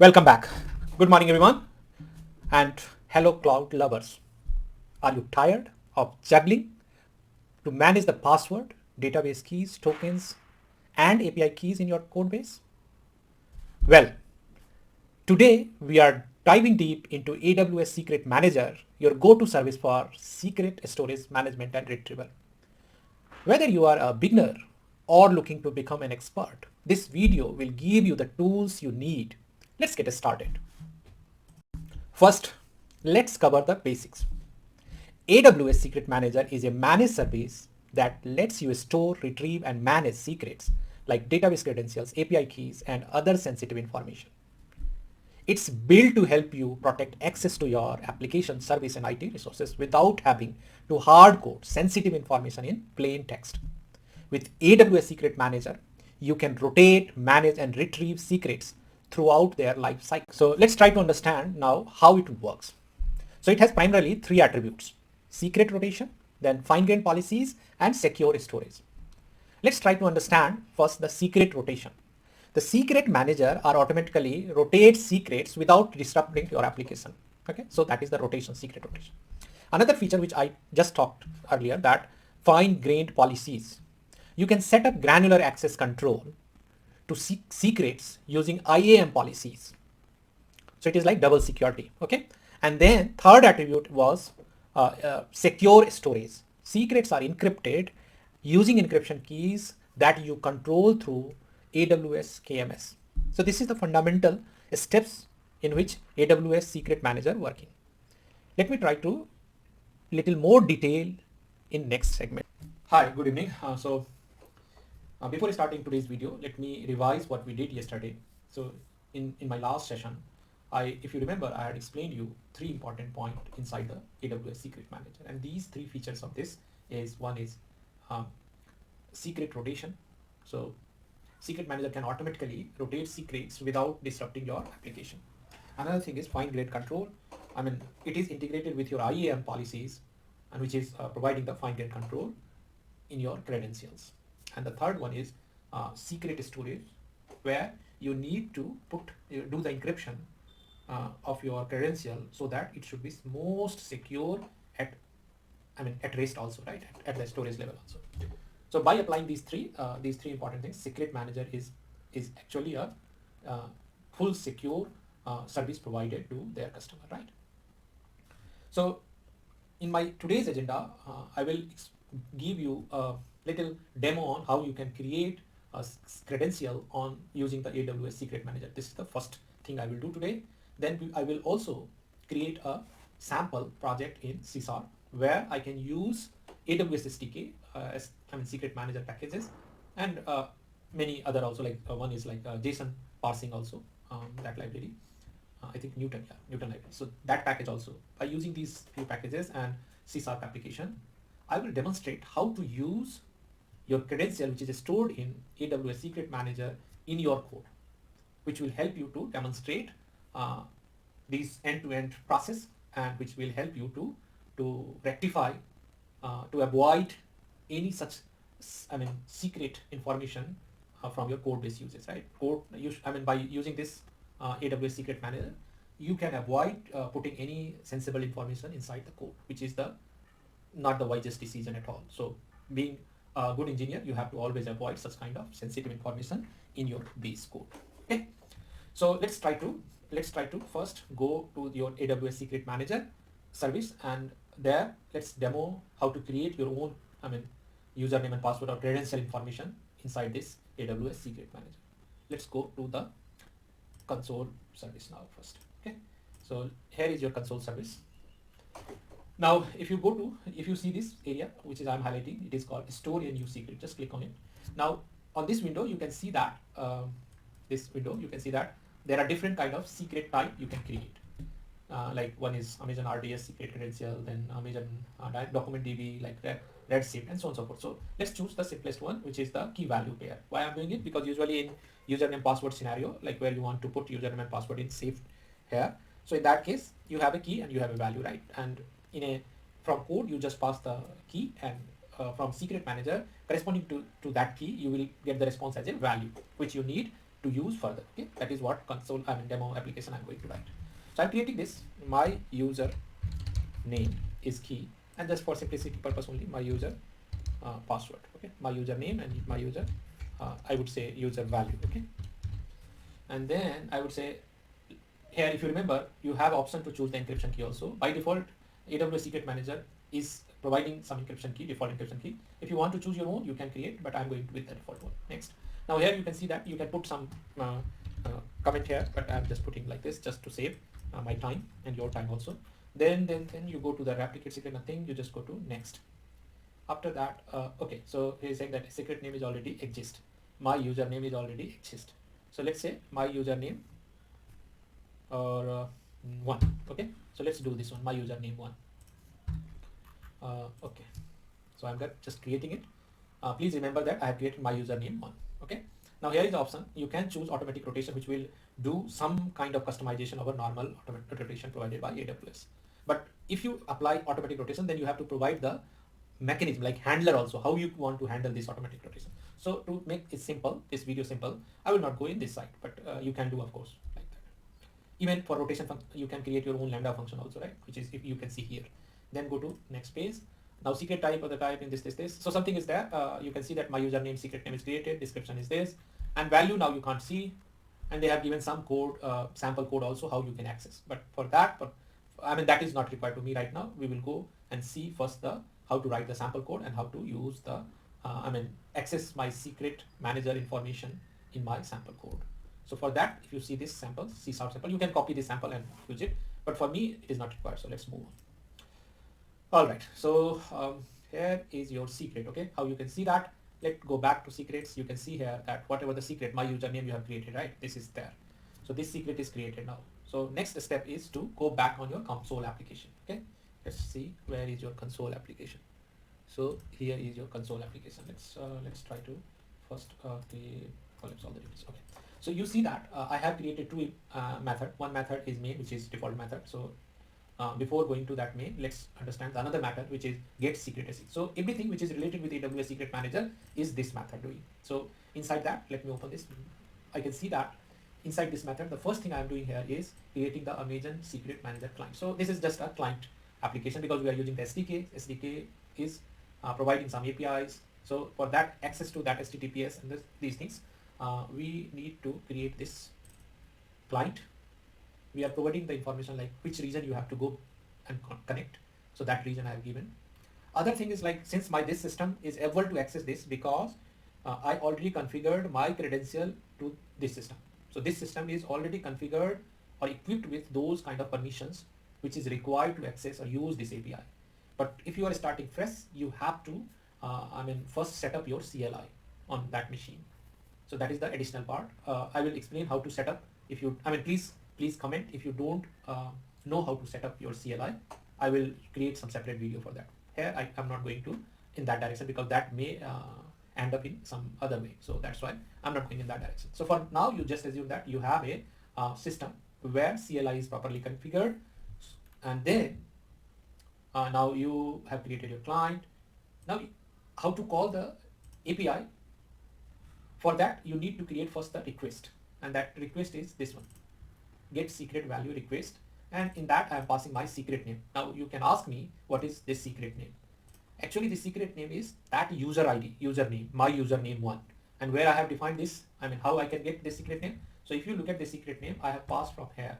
Welcome back. Good morning, everyone. And hello, cloud lovers. Are you tired of juggling to manage the password, database keys, tokens, and API keys in your code base? Well, today we are diving deep into AWS Secret Manager, your go-to service for secret storage management and retrieval. Whether you are a beginner or looking to become an expert, this video will give you the tools you need. Let's get started. First, let's cover the basics. AWS Secret Manager is a managed service that lets you store, retrieve, and manage secrets like database credentials, API keys, and other sensitive information. It's built to help you protect access to your application, service, and IT resources without having to hard code sensitive information in plain text. With AWS Secret Manager, you can rotate, manage, and retrieve secrets throughout their life cycle. So let's try to understand now how it works. So it has primarily three attributes: secret rotation, then fine-grained policies, and secure storage. Let's try to understand first the secret rotation. The secret manager automatically rotates secrets without disrupting your application. Okay, so that is the rotation, secret rotation. Another feature which I just talked earlier, that fine-grained policies. You can set up granular access control to secrets using IAM policies. So it is like double security. Okay, and then third attribute was secure storage. Secrets are encrypted using encryption keys that you control through AWS KMS. So this is the fundamental steps in which AWS Secret Manager working. Let me try to little more detail in next segment. Hi, good evening. Before starting today's video, let me revise what we did yesterday. So in my last session, if you remember, I had explained you three important points inside the AWS Secret Manager. And these three features of this is, one is secret rotation. So Secret Manager can automatically rotate secrets without disrupting your application. Another thing is fine-grained control. I mean, it is integrated with your IAM policies, and which is providing the fine-grained control in your credentials. And the third one is secret storage, where you need to do the encryption of your credential so that it should be most secure at rest also, right? At the storage level also. So by applying these three important things, Secret Manager is actually a full secure service provided to their customer, right? So in my today's agenda, I will give you a little demo on how you can create a credential on using the AWS Secret Manager. This is the first thing I will do today. Then I will also create a sample project in C# where I can use AWS SDK Secret Manager packages, and many other also, like one is like JSON parsing also, that library. I think Newton library. So that package also, by using these few packages and C# application, I will demonstrate how to use your credential which is stored in AWS Secret Manager in your code, which will help you to demonstrate these end-to-end process, and which will help you to rectify, to avoid any such secret information from your code base uses, right? By using this AWS Secret Manager, you can avoid putting any sensible information inside the code, which is not the wisest decision at all. So being a good engineer, you have to always avoid such kind of sensitive information in your base code. Okay, so let's try to first go to your AWS Secret Manager service, and there let's demo how to create your own username and password or credential information inside this AWS Secret Manager. Let's go to the console service now first. Okay, so here is your console service. Now if you see this area which is I'm highlighting, it is called store a new secret. Just click on it. Now on this window you can see that there are different kind of secret type you can create. Like one is Amazon RDS secret credential, then Amazon document DB, like Redshift, and so on and so forth. So let's choose the simplest one, which is the key value pair. Why I'm doing it? Because usually in username password scenario, like where you want to put username and password in safe here, so in that case you have a key and you have a value, right? And from code you just pass the key, and from Secret Manager corresponding to that key you will get the response as a value, which you need to use further. Okay, that is what console, demo application I'm going to write. So I'm creating this. My user name is key, and just for simplicity purpose only, my user password. Okay, my username and my user, I would say user value. Okay, and then I would say here, if you remember, you have option to choose the encryption key also. By default, AWS Secret Manager is providing some encryption key, default encryption key. If you want to choose your own, you can create, but I'm going with the default one. Next. Now here you can see that you can put some comment here, but I'm just putting like this just to save my time and your time also. Then you go to the replicate secret nothing, you just go to next. After that, okay, so he's saying that secret name is already exist. My username is already exist. So let's say my username or 1. Okay, so let's do this one, my username 1. Okay, so I'm just creating it. Please remember that I have created my username 1. Okay, now here is the option. You can choose automatic rotation, which will do some kind of customization of a normal automatic rotation provided by AWS. But if you apply automatic rotation, then you have to provide the mechanism like handler also, how you want to handle this automatic rotation. So to make it simple, this video simple, I will not go in this side, but you can do, of course, like that. Even for rotation function, you can create your own lambda function also, right? Which is, if you can see here. Then go to next page. Now secret type or the type in this. So something is there. You can see that my username, secret name is created, description is this, and value now you can't see. And they have given some code, sample code also, how you can access. But for that, that is not required to me right now. We will go and see first how to write the sample code and how to use the, access my secret manager information in my sample code. So for that, if you see this sample, C# sample, you can copy this sample and use it. But for me, it is not required. So let's move on. All right. So here is your secret. Okay. How you can see that? Let's go back to secrets. You can see here that whatever the secret, my username you have created, right? This is there. So this secret is created now. So next step is to go back on your console application. Okay. Let's see where is your console application. So here is your console application. Let's try to first collapse all the details. Okay. So you see that I have created two methods. One method is main, which is default method. So before going to that main, let's understand another method, which is get secret SE. So everything which is related with AWS Secret Manager is this method doing. So inside that, let me open this. I can see that inside this method, the first thing I'm doing here is creating the Amazon Secret Manager client. So this is just a client application because we are using the SDK. SDK is providing some APIs. So for that access to that HTTPS and these things, we need to create this client. We are providing the information like which region you have to go and connect. So that region I have given. Other thing is like, since this system is able to access this because I already configured my credential to this system. So this system is already configured or equipped with those kind of permissions which is required to access or use this API. But if you are starting fresh, you have to first set up your CLI on that machine. So that is the additional part. I will explain how to set up. If you, please comment if you don't know how to set up your CLI. I will create some separate video for that. Here I am not going to in that direction because that may end up in some other way. So that's why I'm not going in that direction. So for now, you just assume that you have a system where CLI is properly configured, and then now you have created your client. Now how to call the API? For that, you need to create first the request, and that request is this one, get secret value request, and in that I am passing my secret name. Now you can ask me, what is this secret name? Actually, the secret name is that user ID, username, my username 1, and where I have defined this, how I can get this secret name. So if you look at the secret name, I have passed from here,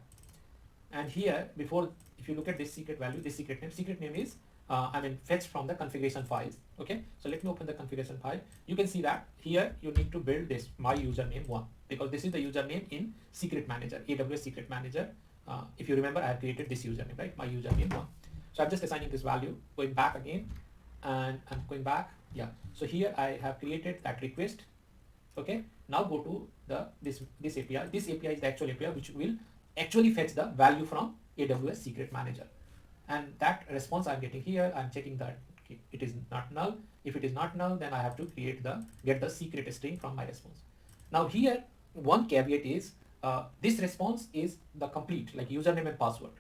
and here before, if you look at this secret value, this secret name is fetched from the configuration files. Okay, so let me open the configuration file. You can see that here you need to build this my username 1 because this is the username in Secret Manager, AWS Secret Manager. If you remember, I have created this username, right? My username 1. So I'm just assigning this value, going back again, and I'm going back. Yeah. So here I have created that request. Okay. Now go to this API. This API is the actual API which will actually fetch the value from AWS Secret Manager. And that response I'm getting here, I'm checking that it is not null. If it is not null, then I have to get the secret string from my response. Now here, one caveat is this response is the complete, like username and password.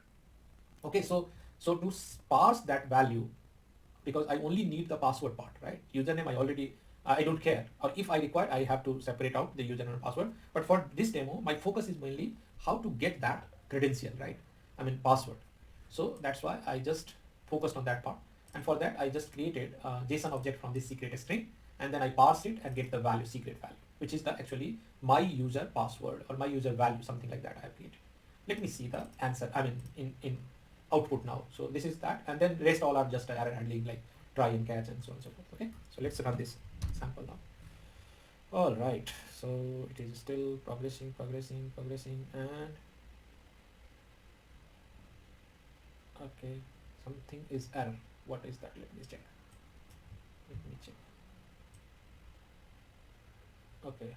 Okay, so to parse that value, because I only need the password part, right? Username I already I don't care, or if I require, I have to separate out the username and password. But for this demo, my focus is mainly how to get that credential, right? I mean password. So that's why I just focused on that part. And for that, I just created a JSON object from this secret string, and then I parse it and get the value, secret value, which is the actually my user password or my user value, something like that I have created. Let me see the answer, I mean in output now. So this is that, and then rest all are just error handling like try and catch and so on and so forth. Okay, so let's run this sample now. All right, so it is still progressing, and okay, something is error. What is that? Let me check. Okay,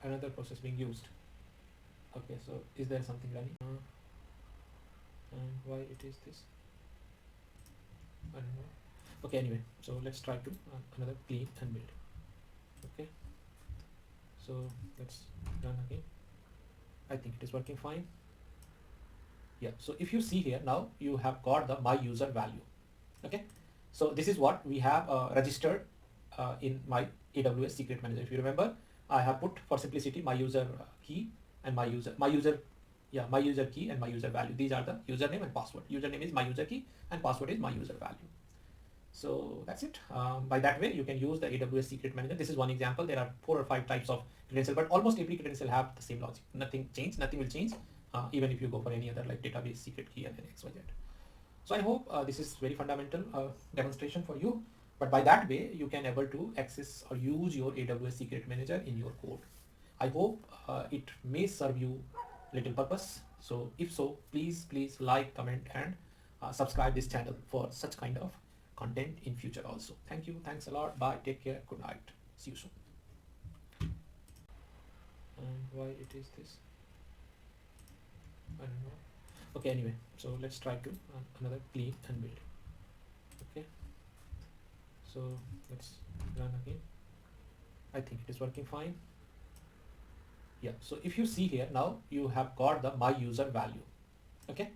another process being used. Okay, so is there something running? And why it is this? I don't know. Okay, anyway, so let's try to another clean and build. Okay, so let's run again. I think it is working fine. Yeah, so if you see here now, you have got the my user value. Okay, so this is what we have registered in my AWS Secret Manager. If you remember, I have put for simplicity my user key and my user key and my user value. These are the username and password. Username is my user key and password is my user value. So that's it. By that way, you can use the AWS Secret Manager. This is one example. There are 4 or 5 types of credential, but almost every credential have the same logic. Nothing will change, even if you go for any other like database secret key and XYZ. So I hope this is very fundamental demonstration for you. But by that way, you can able to access or use your AWS Secret Manager in your code. I hope it may serve you little purpose. So if so, please like, comment, and subscribe this channel for such kind of content in future also. Thank you. Thanks a lot. Bye. Take care. Good night. See you soon. And why it is this? I don't know. Okay, anyway, so let's try to another clean and build. Okay, so let's run again. I think it is working fine. Yeah, so if you see here now, you have got the my user value. Okay,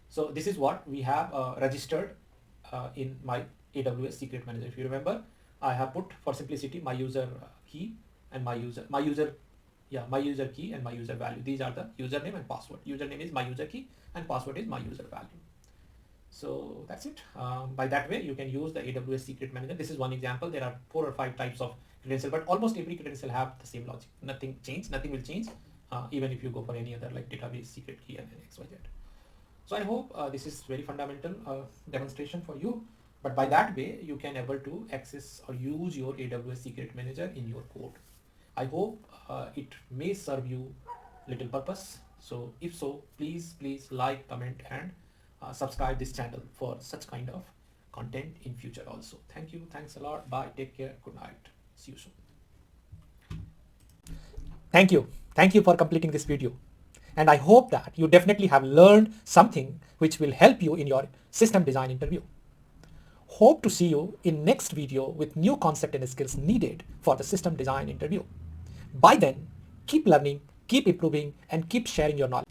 so this is what we have registered in my AWS Secret Manager. If you remember, I have put for simplicity my user key and my user key and my user value. These are the username and password. Username is my user key and password is my user value. So that's it. By that way, you can use the AWS Secret Manager. This is one example. There are 4 or 5 types of credential, but almost every credential have the same logic. Nothing will change, even if you go for any other like database secret key and XYZ. So I hope this is very fundamental demonstration for you. But by that way, you can able to access or use your AWS Secret Manager in your code. I hope it may serve you little purpose. So if so, please like, comment, and subscribe this channel for such kind of content in future also. Thank you. Thanks a lot. Bye. Take care. Good night. See you soon. Thank you. Thank you for completing this video. And I hope that you definitely have learned something which will help you in your system design interview. Hope to see you in next video with new concept and skills needed for the system design interview. By then, keep learning, keep improving, and keep sharing your knowledge.